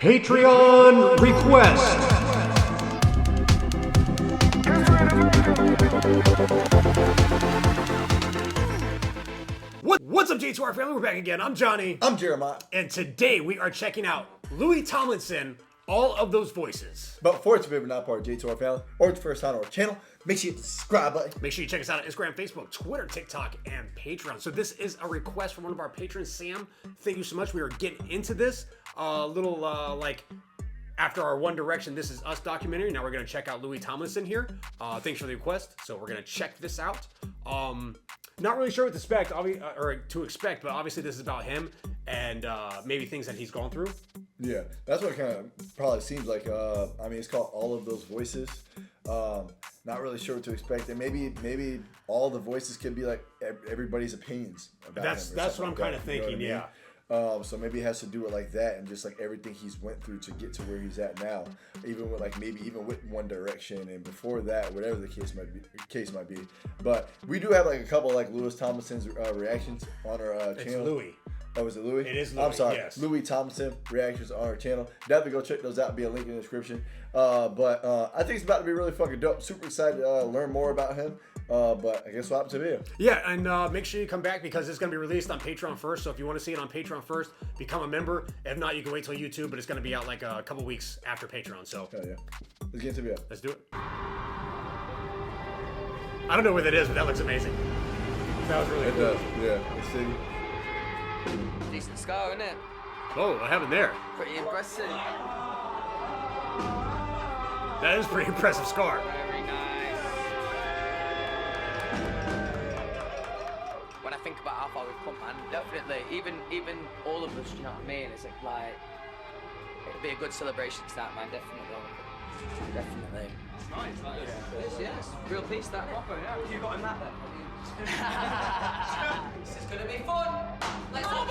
Patreon request. What's up, J2R family? We're back again. I'm Johnny. I'm Jeremiah. And today we are checking out Louis Tomlinson, All of Those Voices. But before it's favorite, not part of J2R family, or it's the first time on our channel, make sure you hit the subscribe button. Make sure you check us out on Instagram, Facebook, Twitter, TikTok, and Patreon. So this is a request from one of our patrons, Sam. Thank you so much. We are getting into this after our One Direction This Is Us documentary. Now we're going to check out Louis Tomlinson here. Thanks for the request. So we're going to check this out. Not really sure what to expect, but obviously this is about him and maybe things that he's gone through. Yeah, that's what it kind of probably seems like. It's called All of Those Voices. Not really sure what to expect, and maybe all the voices could be like everybody's opinions about him. That's what I'm kind of thinking. You know what I mean? So maybe it has to do with like that and just like everything he's went through to get to where he's at now. Even with even with One Direction and before that, whatever the case might be. But we do have like a couple like Louis Tomlinson's reactions on our channel. It's Louis. Oh, is it Louis? It is Louis. I'm sorry. Yes. Louis Tomlinson reactions on our channel. Definitely go check those out. Be a link in the description. But I think it's about to be really fucking dope. Super excited to learn more about him. But I guess we'll have to video. Yeah, and make sure you come back because it's going to be released on Patreon first. So if you want to see it on Patreon first, become a member. If not, you can wait till YouTube, but it's going to be out like a couple weeks after Patreon. So Hell yeah. Let's get into the video. Let's do it. I don't know where that is, but that looks amazing. That was really cool. It does. Yeah. Let's see. Decent scar, isn't it? Oh, what happened there? Pretty impressive. That is a pretty impressive scar. Very nice. When I think about how far we've come, man, definitely, even all of us, you know what I mean? It's like it'd be a good celebration to start, man, definitely. Definitely. It's nice, that is. Yes, real piece, that. You got him that then? This is gonna be fun. Let's go,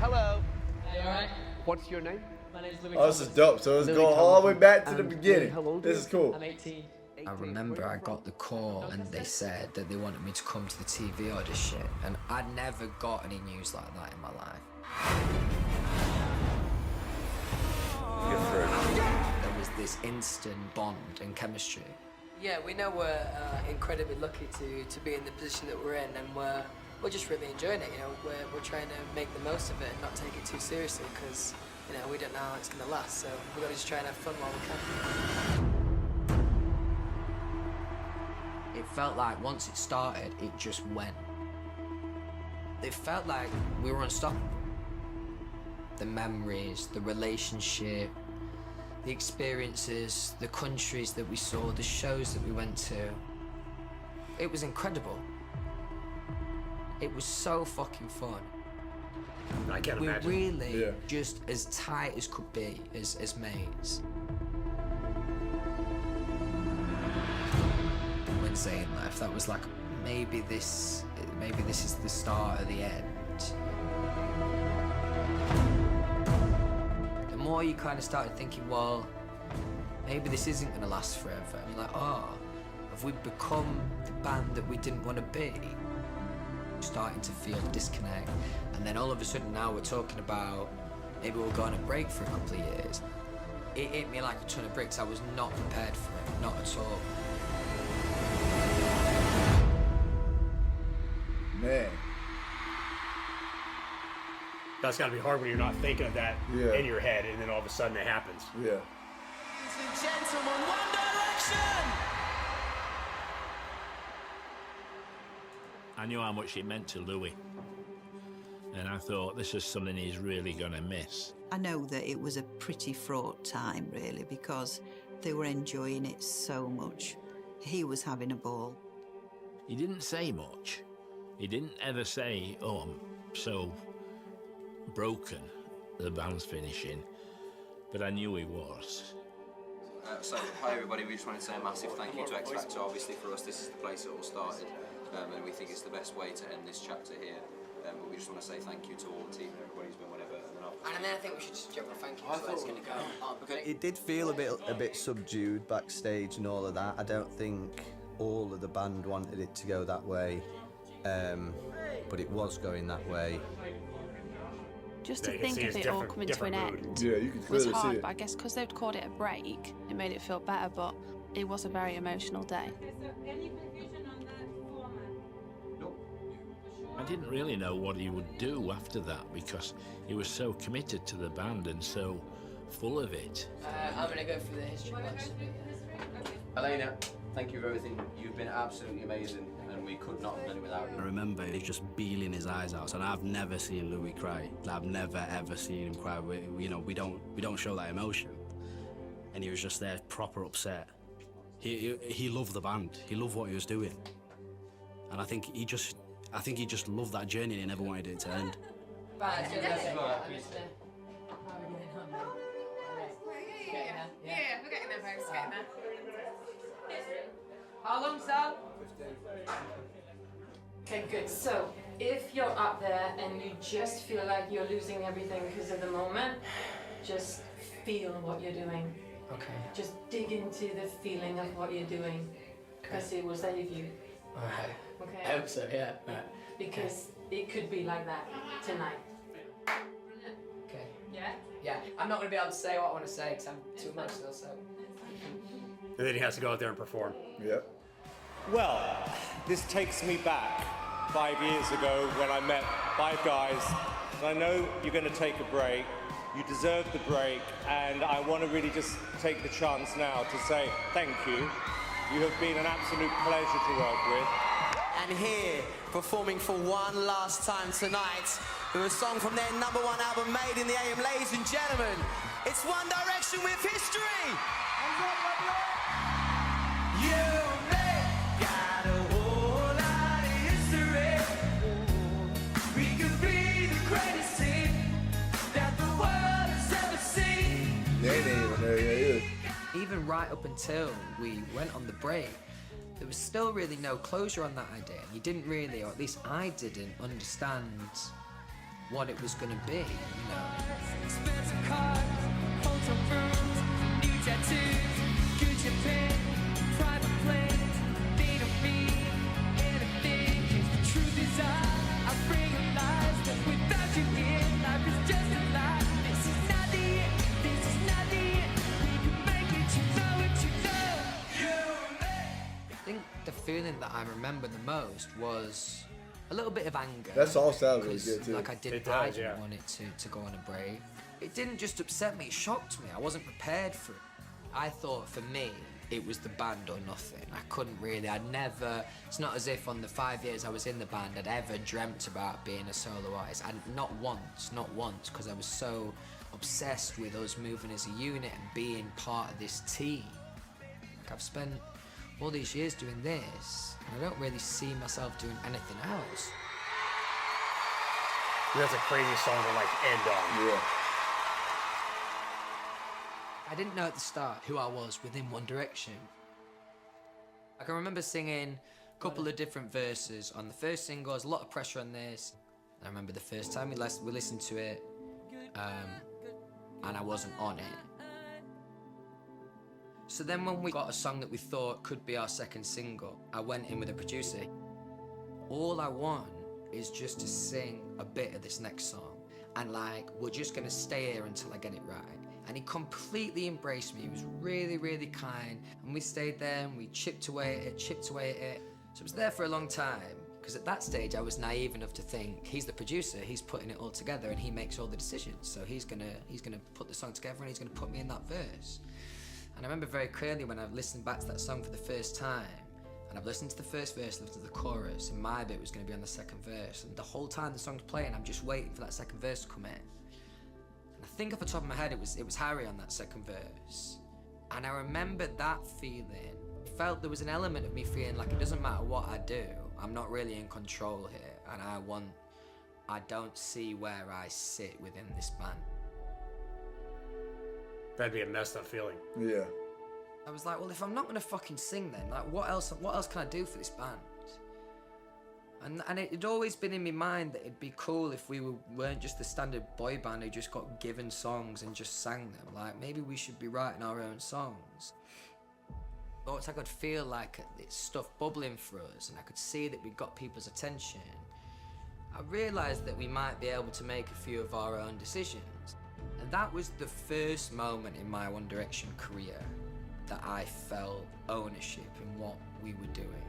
Hello. Hey, alright? What's your name? My name's Louis. Oh, this is dope. So it's going all the way back to the beginning. This is cool. I'm 18. I remember I got the call and they said that they wanted me to come to the TV audition, and I'd never got any news like that in my life. There was this instant bond and chemistry. Yeah, we know we're incredibly lucky to be in the position that we're in, and we're just really enjoying it. You know, we're trying to make the most of it and not take it too seriously because we don't know how it's gonna last. So we've got to just try and have fun while we can. It felt like once it started, it just went. It felt like we were unstoppable. The memories, the relationship, the experiences, the countries that we saw, the shows that we went to. It was incredible. It was so fucking fun. I can't We imagine. really just as tight as could be as mates. When Zayn left, that was like maybe this is the start of the end. The more you kind of started thinking, well, maybe this isn't going to last forever. And you're like, oh, have we become the band that we didn't want to be? Starting to feel a disconnect. And then all of a sudden now we're talking about maybe we'll go on a break for a couple of years. It hit me like a ton of bricks. I was not prepared for it, not at all. Man. That's got to be hard when you're not thinking of that in your head, and then all of a sudden it happens. Yeah. Ladies and gentlemen, One Direction! I knew how much it meant to Louis, and I thought this is something he's really gonna miss. I know that it was a pretty fraught time, really, because they were enjoying it so much. He was having a ball. He didn't say much. He didn't ever say, oh, I'm so broken, the band's finishing, but I knew he was. So, hi everybody, we just wanted to say a massive thank you to X Factor. Obviously for us, this is the place it all started. and we think it's the best way to end this chapter here. But we just want to say thank you to all the team, everybody who's been whatever, and then I think we should just jump a thank you. So it's going to go. Because It did feel a bit subdued backstage and all of that. I don't think all of the band wanted it to go that way, but it was going that way. Just to think of it all coming to an end Yeah, you can was clearly see hard, it. but I guess because they'd called it a break, it made it feel better, but it was a very emotional day. I didn't really know what he would do after that because he was so committed to the band and so full of it. I'm going to go through the history books. Elena, thank you for everything. You've been absolutely amazing, and we could not have done it without you. I remember he's just bealing his eyes out, and I've never seen Louis cry. I've never ever seen him cry. We don't show that emotion, and he was just there, proper upset. He loved the band. He loved what he was doing, and I think he just loved that journey, and he never wanted it to end. Right, Yeah, we're getting there, folks. We're getting there. How long, Sal? Okay, good. So, if you're up there and you just feel like you're losing everything because of the moment, just feel what you're doing. Okay. Just dig into the feeling of what you're doing, because it will save you. Alright. Okay. I hope so, yeah. Right. Because it could be like that tonight. Okay. Yeah? Yeah, I'm not going to be able to say what I want to say because I'm too emotional, so. And then he has to go out there and perform. Yep. Well, this takes me back 5 years ago when I met 5 guys. I know you're going to take a break. You deserve the break, and I want to really just take the chance now to say thank you. You have been an absolute pleasure to work with. And here, performing for one last time tonight, with a song from their #1 album, Made in the AM, ladies and gentlemen, it's One Direction with History! You and me got a whole lot of history. We could be the greatest team that the world has ever seen. They ain't even there yet. Even right up until we went on the break, there was still really no closure on that idea. You didn't really, or at least I didn't, understand what it was going to be, you know. Expensive cars, hotel rooms, new tattoos, Gucci pin, private planes. They don't mean anything. 'Cause the truth is I realize that without you here, life is just a lie. This is not the end. This is not the end. We can make it. You know what you know. You and me. I think the feeling that I remember the most was a little bit of anger. That song sounded really 'cause, good too. Like I didn't want it to go on a break. It didn't just upset me, it shocked me. I wasn't prepared for it. I thought for me, it was the band or nothing. I couldn't really, it's not as if on the 5 years I was in the band I'd ever dreamt about being a solo artist. And not once, because I was so obsessed with us moving as a unit and being part of this team. Like I've spent all these years doing this, and I don't really see myself doing anything else. That's a crazy song to like end on. Yeah. I didn't know at the start who I was within One Direction. I can remember singing a couple of different verses on the first single. There's a lot of pressure on this. I remember the first time we listened to it, and I wasn't on it. So then when we got a song that we thought could be our second single, I went in with a producer. All I want is just to sing a bit of this next song. And like, we're just gonna stay here until I get it right. And he completely embraced me. He was really, really kind. And we stayed there and we chipped away at it. So it was there for a long time. Because at that stage, I was naive enough to think he's the producer, he's putting it all together and he makes all the decisions. So he's gonna put the song together and he's gonna put me in that verse. And I remember very clearly when I've listened back to that song for the first time, and I've listened to the first verse, listened to the chorus, and my bit was going to be on the second verse. And the whole time the song's playing, I'm just waiting for that second verse to come in. And I think off the top of my head, it was Harry on that second verse. And I remember that feeling. I felt there was an element of me feeling like it doesn't matter what I do, I'm not really in control here, and I don't see where I sit within this band. That'd be a messed up feeling. Yeah. I was like, well, if I'm not gonna fucking sing then, like what else can I do for this band? And it had always been in my mind that it'd be cool if we weren't just the standard boy band who just got given songs and just sang them. Like, maybe we should be writing our own songs. Once I could feel like it's stuff bubbling for us and I could see that we got people's attention, I realised that we might be able to make a few of our own decisions. And that was the first moment in my One Direction career that I felt ownership in what we were doing.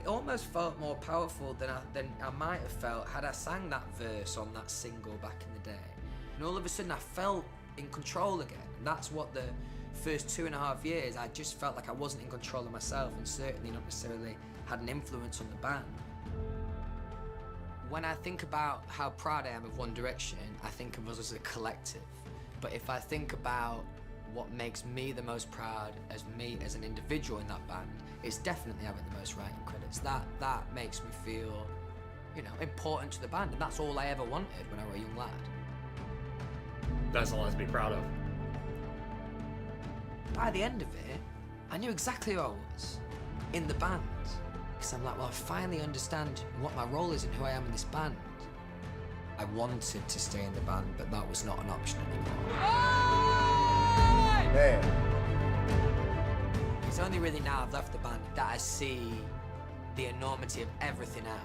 It almost felt more powerful than I might have felt had I sang that verse on that single back in the day. And all of a sudden I felt in control again. And that's what the first 2.5 years, I just felt like I wasn't in control of myself and certainly not necessarily had an influence on the band. When I think about how proud I am of One Direction, I think of us as a collective. But if I think about what makes me the most proud as me as an individual in that band, it's definitely having the most writing credits. That makes me feel, you know, important to the band, and that's all I ever wanted when I was a young lad. That's a lot to be proud of. By the end of it, I knew exactly who I was in the band. Because I'm like, well, I finally understand what my role is and who I am in this band. I wanted to stay in the band, but that was not an option anymore. Man. It's only really now I've left the band that I see the enormity of everything else.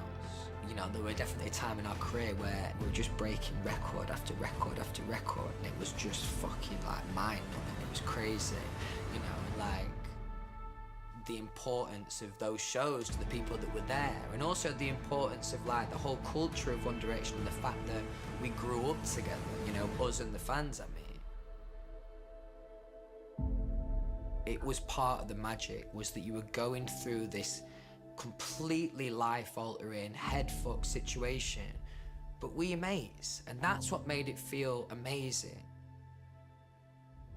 You know, there were definitely a time in our career where we were just breaking record after record after record, and it was just fucking like mind-numbing. It was crazy, you know, like the importance of those shows to the people that were there, and also the importance of like the whole culture of One Direction and the fact that we grew up together, you know, us and the fans, I mean. It was part of the magic, was that you were going through this completely life-altering, head-fuck situation, but we mates, and that's what made it feel amazing.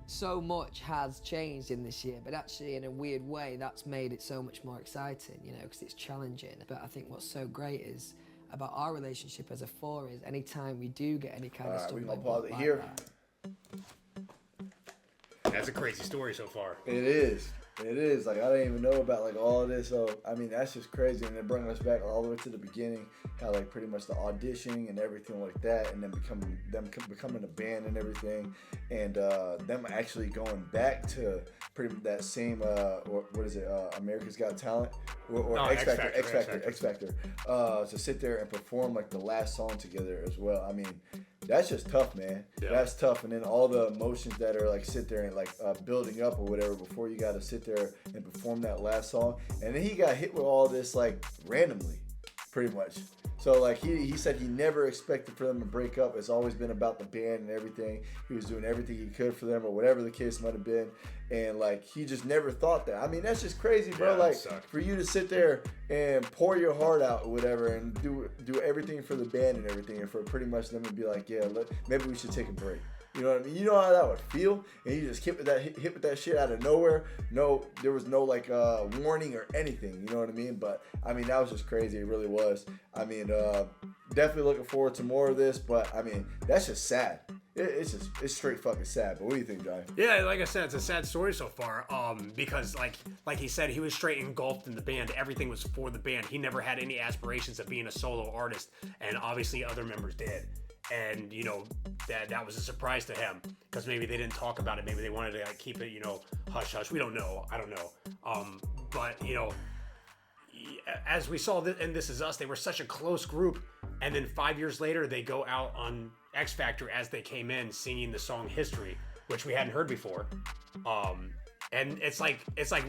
So much has changed in this year, but actually in a weird way that's made it so much more exciting, you know, because it's challenging. But I think what's so great is about our relationship as a four is anytime we do get any kind of stumbling we're gonna block pause it like here. That's a crazy story so far. It is. It is. Like, I didn't even know about, like, all of this. So, I mean, that's just crazy. And it brought us back all the way to the beginning. How, like, pretty much the auditioning and everything like that. And then becoming a band and everything. And them actually going back to pretty much that same, or what is it, America's Got Talent? Or X Factor. To sit there and perform, like, the last song together as well. I mean, that's just tough, man. Yeah. That's tough. And then all the emotions that are like sit there and like building up or whatever before you got to sit there and perform that last song. And then he got hit with all this like randomly, pretty much. So like he said he never expected for them to break up. It's always been about the band and everything. He was doing everything he could for them or whatever the case might have been. And like he just never thought that. I mean, that's just crazy, bro. Yeah, like for you to sit there and pour your heart out or whatever and do everything for the band and everything, and for pretty much them to be like, yeah, maybe we should take a break. You know what I mean? You know how that would feel, and you just hit with that shit out of nowhere. No, there was no like warning or anything. You know what I mean? But I mean, that was just crazy. It really was. I mean, definitely looking forward to more of this. But I mean, that's just sad. It's straight fucking sad. But what do you think, Johnny? Yeah, like I said, it's a sad story so far. Because like he said, he was straight engulfed in the band. Everything was for the band. He never had any aspirations of being a solo artist, and obviously other members did. And you know that was a surprise to him because maybe they didn't talk about it. Maybe they wanted to like, keep it, you know, hush hush. We don't know. I don't know. But you know, as we saw in This Is Us, they were such a close group, and then 5 years later they go out on X Factor as they came in singing the song History, which we hadn't heard before. And it's like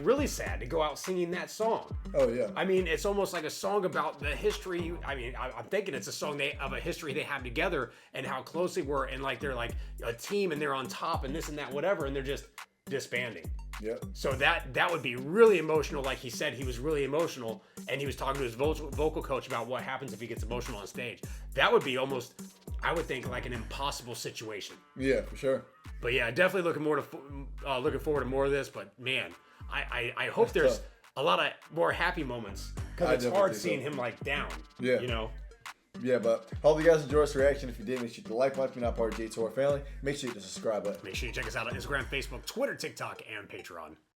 really sad to go out singing that song. Oh yeah. I mean, it's almost like a song about the history. I mean, I'm thinking it's a song of a history they have together and how close they were, and like they're like a team and they're on top and this and that whatever, and they're just disbanding. Yep. So that would be really emotional. Like he said, he was really emotional, and he was talking to his vocal coach about what happens if he gets emotional on stage. That would be almost, I would think, like an impossible situation. Yeah, for sure. But yeah, definitely looking forward to more of this. But man, I hope there's a lot of more happy moments because it's hard seeing him like down. Yeah. You know. Yeah, but hope you guys enjoyed this reaction. If you did, make sure you like button if you're not part of J2R family. Make sure you hit the subscribe button. Make sure you check us out on Instagram, Facebook, Twitter, TikTok, and Patreon.